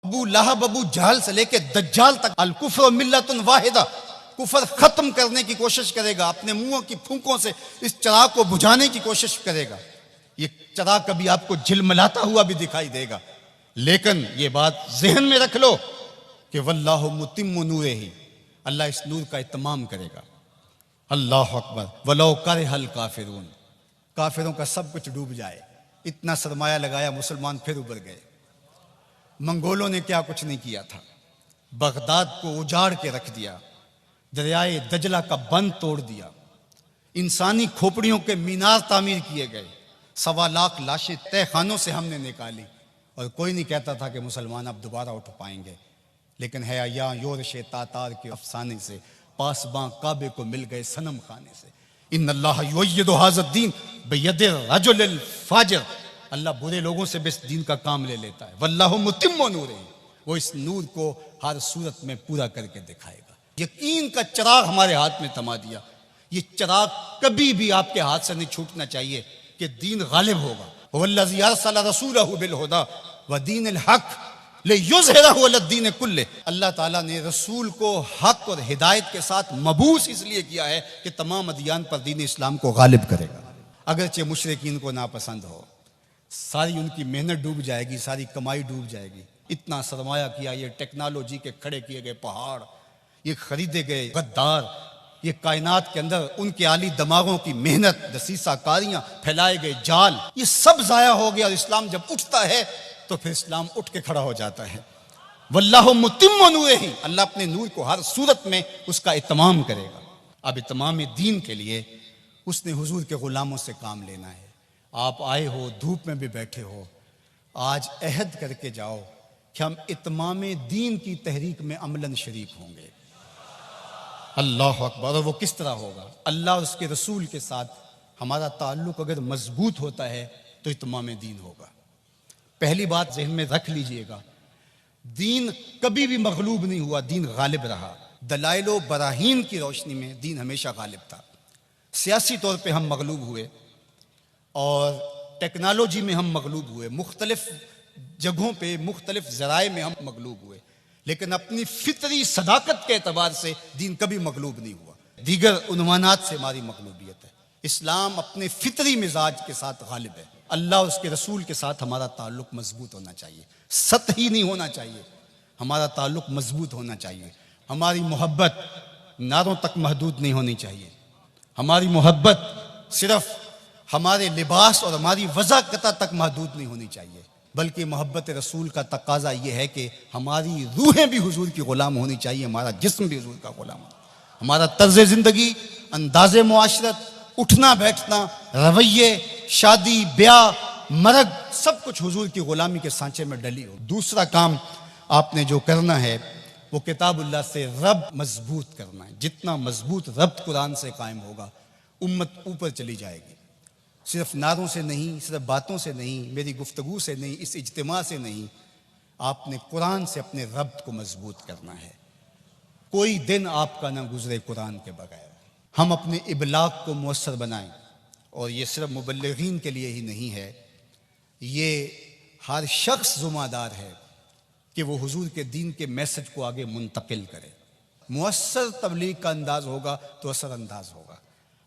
अबू लहब अबू जहल से लेके दज्जाल तक अल कुफ्र मिल्लतुन वाहिदा, कुफर खत्म करने की कोशिश करेगा, अपने मुंह की फूंकों से इस चिराग को बुझाने की कोशिश करेगा। ये चिराग कभी आपको झिलमिलाता हुआ भी दिखाई देगा, लेकिन ये बात जहन में रख लो कि वल्लाहु मुतिम्मु नूरिही, अल्लाह इस नूर का इत्माम करेगा। अल्लाह अकबर। वलो करहल काफिरून, काफिरों का सब कुछ डूब जाए, इतना सरमाया लगाया, मुसलमान फिर उबर गए। मंगोलों ने क्या कुछ नहीं किया था, बगदाद को उजाड़ के रख दिया, दरियाए दजला का बंद तोड़ दिया, इंसानी खोपड़ियों के मीनार तामीर किए गए, 1.25 लाख लाशें तय खानों से हमने निकाली, और कोई नहीं कहता था कि मुसलमान अब दोबारा उठ पाएंगे। लेकिन है या योरश तातार के अफसाने से पासबां काबे को मिल गए सनम खाने से। इन्नल्लाह युय्यिदु हाज़द्दीन बियदिर रजुलिल फाजिर, अल्लाह बुरे लोगों से भी इस दीन का काम ले लेता है। वल्लाहु मुतिम्मु नूरिही, वो इस नूर को हर सूरत में पूरा करके दिखाएगा। यकीन का चिराग हमारे हाथ में थमा दिया। ये चिराग कभी भी आपके हाथ से नहीं छूटना चाहिए कि दीन गालिब होगा। वल्लज़ी अरसला रसूलहु बिल हुदा व दीनिल हक लियुज़हिरहु अला दीन कुल्लिह, अल्लाह ताला ने रसूल को हक और हिदायत के साथ मबूस इसलिए किया है कि तमाम अदियान पर दीन इस्लाम को गालिब करेगा। अगरचे मुशरिकीन को नापसंद हो, सारी उनकी मेहनत डूब जाएगी, सारी कमाई डूब जाएगी। इतना सरमाया किया, ये टेक्नोलॉजी के खड़े किए गए पहाड़, ये खरीदे गए गद्दार, ये कायनात के अंदर उनके आली दिमागों की मेहनत, दसीसा कारियां, फैलाए गए जाल, ये सब जाया हो गया। और इस्लाम जब उठता है तो फिर इस्लाम उठ के खड़ा हो जाता है। वल्लाहु मुतिम्मु नूरिही, अल्लाह अपने नूर को हर सूरत में उसका इत्माम करेगा। अब इत्माम दीन के लिए उसने हुजूर के गुलामों से काम लेना है। आप आए हो, धूप में भी बैठे हो, आज अहद करके जाओ कि हम इत्माम दीन की तहरीक में अमलन शरीक होंगे। अल्लाह अकबर। और वो किस तरह होगा? अल्लाह और उसके रसूल के साथ हमारा ताल्लुक अगर मजबूत होता है तो इत्माम दीन होगा। पहली बात जहन में रख लीजिएगा, दीन कभी भी मगलूब नहीं हुआ, दीन गालिब रहा। दलाइलो बराहीन की रोशनी में दीन हमेशा गालिब था। सियासी तौर पे हम मगलूब हुए और टेक्नोलॉजी में हम मगलूब हुए, मुख्तलिफ जगहों पे मुख्तलिफ ज़राए में हम मगलूब हुए, लेकिन अपनी फितरी सदाकत के एतबार से दीन कभी मगलूब नहीं हुआ। दीगर उन्वानात से हमारी मगलूबियत है। इस्लाम अपने फितरी मिजाज के साथ गालिब है। अल्लाह उसके रसूल के साथ हमारा ताल्लुक मजबूत होना चाहिए, सतही नहीं होना चाहिए, हमारा ताल्लुक मजबूत होना चाहिए। हमारी मोहब्बत नारों तक महदूद नहीं होनी चाहिए। हमारी मोहब्बत सिर्फ हमारे लिबास और हमारी वज़ाकता तक महदूद नहीं होनी चाहिए, बल्कि मोहब्बत रसूल का तकाजा ये है कि हमारी रूहें भी हुजूर की ग़ुलाम होनी चाहिए, हमारा जिस्म भी हुजूर का ग़ुलाम हो, हमारा तर्ज़ ज़िंदगी, अंदाज़ मुआशरत, उठना बैठना, रवैये, शादी ब्याह मरग, सब कुछ हुजूर की ग़ुलामी के सांचे में डली हो। दूसरा काम आपने जो करना है वो किताबुल्लाह से रब मजबूत करना है। जितना मजबूत रब्त कुरान से कायम होगा, उम्मत ऊपर चली जाएगी। सिर्फ नारों से नहीं, सिर्फ बातों से नहीं, मेरी गुफ्तगू से नहीं, इस इज्तिमा से नहीं, आपने कुरान से अपने रब्त को मजबूत करना है। कोई दिन आपका ना गुजरे कुरान के बगैर। हम अपने इबलाग को मुयस्सर बनाएं, और ये सिर्फ मुबल्लिगीन के लिए ही नहीं है, ये हर शख्स ज़िम्मेदार है कि वो हुजूर के दीन के मैसेज को आगे मुंतकिल करे। मुयस्सर तबलीग का अंदाज होगा तो असर अंदाज होगा।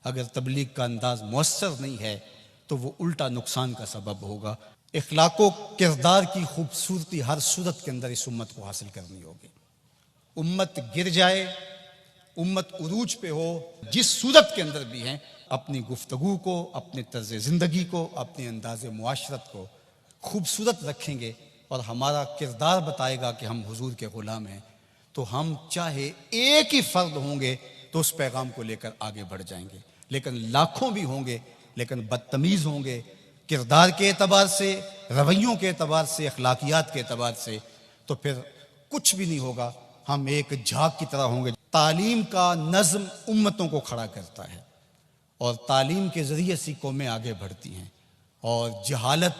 अगर तबलीग का अंदाज मुयस्सर नहीं है तो वो उल्टा नुकसान का सबब होगा। इखलाको किरदार की खूबसूरती हर सूरत के अंदर इस उम्मत को हासिल करनी होगी। उम्मत गिर जाए, उम्मत उरूज पे हो, जिस सूरत के अंदर भी हैं, अपनी गुफ्तगू को, अपने तर्ज़ ज़िंदगी को, अपने अंदाज़ मुआशरत को खूबसूरत रखेंगे और हमारा किरदार बताएगा कि हम हुजूर के ग़ुलाम हैं, तो हम चाहे एक ही फ़र्द होंगे तो उस पैगाम को लेकर आगे बढ़ जाएंगे। लेकिन लाखों भी होंगे, लेकिन बदतमीज़ होंगे किरदार के एतबार से, रवैयों के एतबार से, अखलाकियात के एतबार से, तो फिर कुछ भी नहीं होगा। हम एक झाग की तरह होंगे। तालीम का नज़्म उम्मतों को खड़ा करता है और तालीम के ज़रिए से कौमें आगे बढ़ती हैं, और जहालत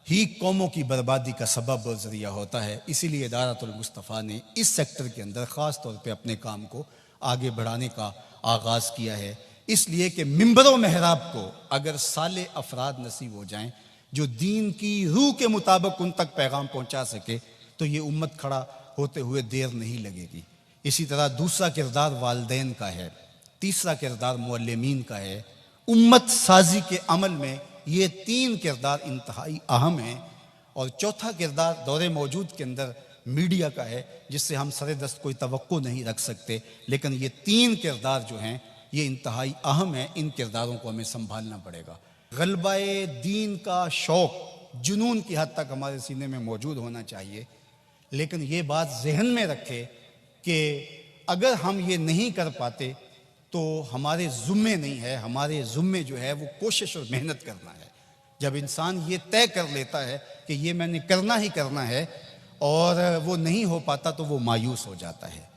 ही कौमों की बर्बादी का सबब और ज़रिया होता है। इसीलिए इदारतुल मुस्तफ़ा ने इस सेक्टर के अंदर ख़ास तौर पे अपने काम को आगे बढ़ाने का आगाज़ किया है, इसलिए कि मिंबर व महराब को अगर साले अफराद नसीब हो जाएं जो दीन की रूह के मुताबिक उन तक पैगाम पहुंचा सके, तो ये उम्मत खड़ा होते हुए देर नहीं लगेगी। इसी तरह दूसरा किरदार वालिदैन का है, तीसरा किरदार मुअल्लिमीन का है। उम्मत साजी के अमल में ये 3 किरदार इंतहाई अहम हैं। और चौथा किरदार दौरे मौजूद के अंदर मीडिया का है, जिससे हम सरे दस्त कोई तवक्को नहीं रख सकते। लेकिन ये 3 किरदार जो हैं ये इंतहाई अहम है, इन किरदारों को हमें संभालना पड़ेगा। गलबाए दीन का शौक़ जुनून की हद तक हमारे सीने में मौजूद होना चाहिए। लेकिन ये बात जहन में रखे कि अगर हम ये नहीं कर पाते तो हमारे ज़ुम्मे नहीं है, हमारे ज़ुम्मे जो है वो कोशिश और मेहनत करना है। जब इंसान ये तय कर लेता है कि ये मैंने करना ही करना है और वो नहीं हो पाता तो वो मायूस हो जाता है।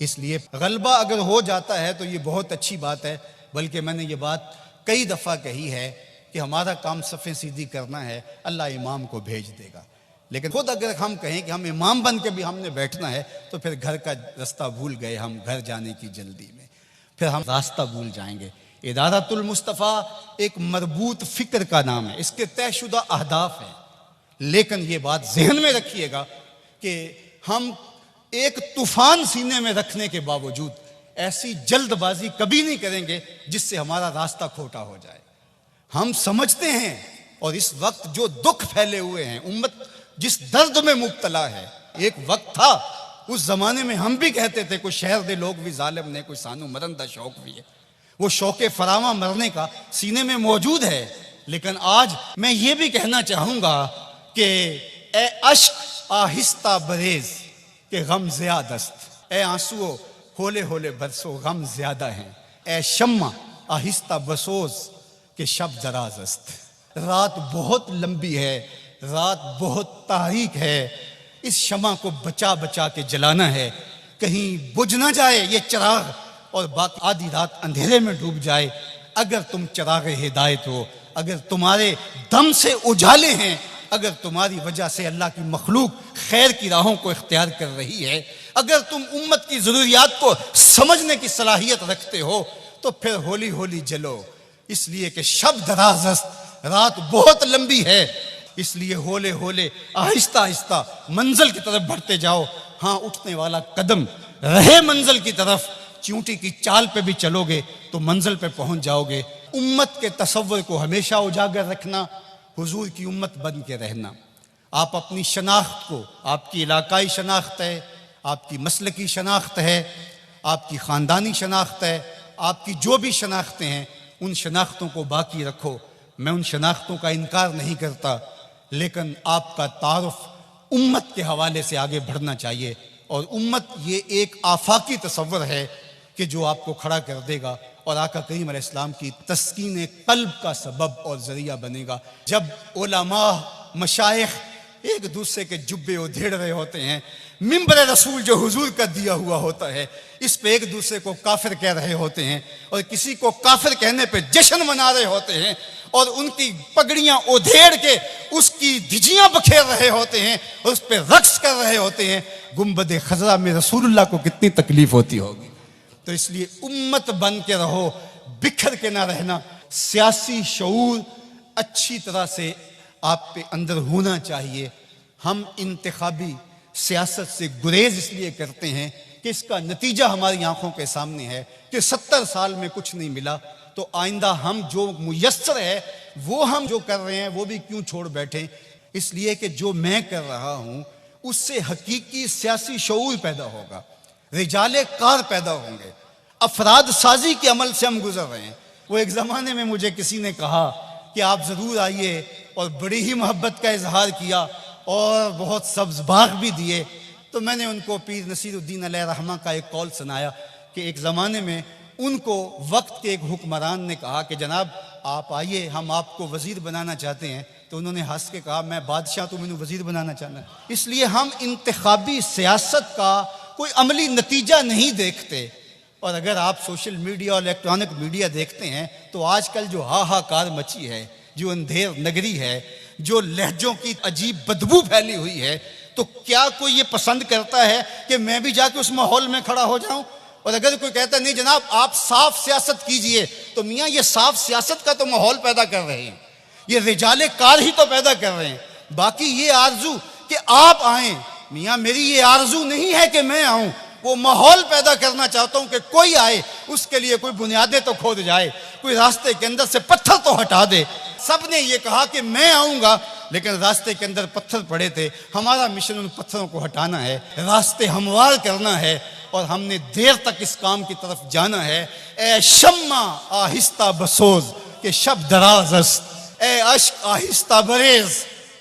इसलिए गलबा अगर हो जाता है तो ये बहुत अच्छी बात है। बल्कि मैंने ये बात कई दफ़ा कही है कि हमारा काम सफ़े सीधी करना है, अल्लाह इमाम को भेज देगा। लेकिन खुद अगर हम कहें कि हम इमाम बन के भी हमने बैठना है तो फिर घर का रास्ता भूल गए, हम घर जाने की जल्दी में फिर हम रास्ता भूल जाएंगे। इदारतुल मुस्तफ़ा एक मरबूत फ़िक्र का नाम है, इसके तयशुदा अहदाफ हैं। लेकिन ये बात जहन में रखिएगा कि हम एक तूफान सीने में रखने के बावजूद ऐसी जल्दबाजी कभी नहीं करेंगे जिससे हमारा रास्ता खोटा हो जाए। हम समझते हैं और इस वक्त जो दुख फैले हुए हैं, उम्मत जिस दर्द में मुब्तला है, एक वक्त था उस जमाने में हम भी कहते थे कोई शहर दे लोग भी जालिम ने, कोई सानू मरन दा शौक भी है। वो शौक़े फरामा मरने का सीने में मौजूद है। लेकिन आज मैं ये भी कहना चाहूँगा कि ए अश्क आहिस्ता बरेज के गम ज़्यादस्त, ए आंसुओं होले होले बरसो गम ज़्यादा हैं, ए शम्मा आहिस्ता बसोज के शब दराजस्त। रात बहुत लंबी है, रात बहुत तारीक है, इस शमा को बचा बचा के जलाना है, कहीं बुझ ना जाए ये चिराग और बाकी आधी रात अंधेरे में डूब जाए। अगर तुम चिराग हिदायत हो, अगर तुम्हारे दम से उजाले हैं, अगर तुम्हारी वजह से अल्लाह की मखलूक खैर की राहों को इख्तियार कर रही है, अगर तुम उम्मत की ज़रूरियात को समझने की सलाहियत रखते हो तो फिर होली होली जलो। इसलिए कि शब दराज़स्त, रात बहुत लंबी है, इसलिए होले होले आहिस्ता आहिस्ता मंजिल की तरफ बढ़ते जाओ। हाँ, उठने वाला कदम रहे मंजिल की तरफ, चींटी की चाल पे भी चलोगे तो मंजिल पे पहुंच जाओगे। उम्मत के तसव्वुर को हमेशा उजागर रखना, हुजूर की उम्मत बन के रहना। आप अपनी शनाख्त को, आपकी इलाकाई शनाख्त है, आपकी मसलकी शनाख्त है, आपकी ख़ानदानी शनाख्त है, आपकी जो भी शनाख्तें हैं उन शनाख्तों को बाकी रखो। मैं उन शनाख्तों का इनकार नहीं करता, लेकिन आपका तारुफ उम्मत के हवाले से आगे बढ़ना चाहिए। और उम्मत ये एक आफाकी तसव्वुर है कि जो आपको खड़ा कर देगा और आका करीम अलैहिस्सलाम की तस्कीन कल्ब का सबब और ज़रिया बनेगा। जब उलमा मशाइख एक दूसरे के जुब्बे उधेड़ रहे होते हैं, मिंबर रसूल जो हुजूर का दिया हुआ होता है, इस पे एक दूसरे को काफिर कह रहे होते हैं और किसी को काफिर कहने पे जश्न मना रहे होते हैं और उनकी पगड़ियां उधेड़ के उसकी धिजियां बखेर रहे होते हैं और उस पर रक्स कर रहे होते हैं, गुंबद खजरा में रसूलुल्लाह को कितनी तकलीफ होती होगी। तो इसलिए उम्मत बन के रहो, बिखर के ना रहना। सियासी शऊर अच्छी तरह से आप पे अंदर होना चाहिए। हम इंतखाबी सियासत से गुरेज इसलिए करते हैं कि इसका नतीजा हमारी आंखों के सामने है कि 70 साल में कुछ नहीं मिला, तो आइंदा हम जो मुयस्सर है वो हम जो कर रहे हैं वो भी क्यों छोड़ बैठे। इसलिए कि जो मैं कर रहा हूं उससे हकीकी सियासी शऊर पैदा होगा, रिजाले कार पैदा होंगे, अफराद साजी के अमल से हम गुजर रहे हैं। वो एक ज़माने में मुझे किसी ने कहा कि आप ज़रूर आइए और बड़ी ही मोहब्बत का इजहार किया और बहुत सब्ज़ बाग भी दिए। तो मैंने उनको पीर नसीरुद्दीन अलैहि रहमा का एक कौल सुनाया कि एक ज़माने में उनको वक्त के एक हुक्मरान ने कहा कि जनाब आप आइए, हम आपको वज़ीर बनाना चाहते हैं। तो उन्होंने हंस के कहा मैं बादशाह, तो मैंने वज़ीर बनाना चाहना है। इसलिए हम इंतखाबी सियासत का कोई अमली नतीजा नहीं देखते। और अगर आप सोशल मीडिया और इलेक्ट्रॉनिक मीडिया देखते हैं तो आजकल जो हाहाकार मची है, जो अंधेर नगरी है, जो लहजों की अजीब बदबू फैली हुई है, तो क्या कोई ये पसंद करता है कि मैं भी जाके उस माहौल में खड़ा हो जाऊं? और अगर कोई कहता नहीं जनाब आप साफ सियासत कीजिए, तो मियाँ ये साफ सियासत का तो माहौल पैदा कर रहे हैं, ये रिजाले कार ही तो पैदा कर रहे हैं। बाकी ये आरजू कि आप आएँ, मियाँ मेरी ये आरजू नहीं है कि मैं आऊं, वो माहौल पैदा करना चाहता हूं कि कोई आए, उसके लिए कोई बुनियादें तो खोद जाए, कोई रास्ते के अंदर से पत्थर तो हटा दे। सब ने ये कहा कि मैं आऊंगा, लेकिन रास्ते के अंदर पत्थर पड़े थे। हमारा मिशन उन पत्थरों को हटाना है, रास्ते हमवार करना है, और हमने देर तक इस काम की तरफ जाना है। ए शम्मा आहिस्ता बसोज के शब दराज अस्त, ए अश्क आहिस्ता बरेज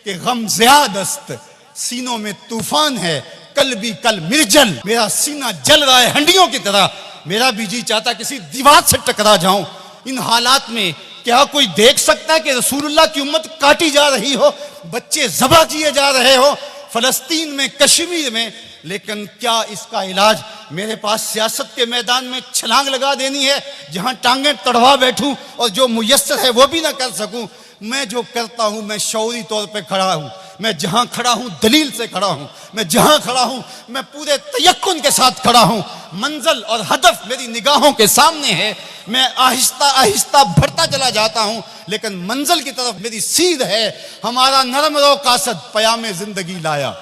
के गम ज़्याद अस्त। सीनों में तूफान है, कल भी कल मिर्जल, मेरा सीना जल रहा है हंडियों की तरह। मेरा भी जी चाहता किसी दीवार से टकरा जाऊं। इन हालात में क्या कोई देख सकता है कि रसूलुल्लाह की उम्मत काटी जा रही हो, बच्चे ज़बह किए जा रहे हो फलस्तीन में, कश्मीर में? लेकिन क्या इसका इलाज मेरे पास सियासत के मैदान में छलांग लगा देनी है, जहां टांगें तड़वा बैठूं और जो मुयस्सर है वो भी ना कर सकूं? मैं जो करता हूं, मैं शौरी तौर पे खड़ा हूं। मैं जहां खड़ा हूं दलील से खड़ा हूं। मैं जहां खड़ा हूं मैं पूरे तयक्कुन के साथ खड़ा हूं। मंजिल और हदफ मेरी निगाहों के सामने है। मैं आहिस्ता आहिस्ता बढ़ता चला जाता हूं, लेकिन मंजिल की तरफ मेरी सीध है। हमारा नरम रो कासद पयामे जिंदगी लाया,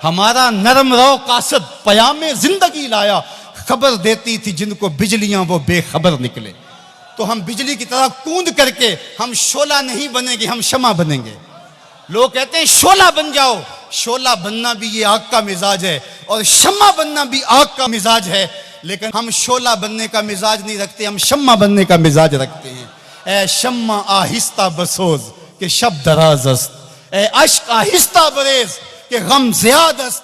हमारा नरम रो कासद पयामे जिंदगी लाया। खबर देती थी जिनको बिजलियां वो बेखबर निकले। तो हम बिजली की तरह कूद करके हम शोला नहीं बनेंगे, हम शमा बनेंगे। लोग कहते हैं शोला बन जाओ, शोला बनना भी ये आग का मिजाज है और शम्मा बनना भी आग का मिजाज है, लेकिन हम शोला बनने का मिजाज नहीं रखते, हम शम्मा बनने का मिजाज रखते हैं। ए शम्मा आहिस्ता बसोज के शब दराज अस्त, ए अश्क आहिस्ता बरेज के गम ज़्याद अस्त।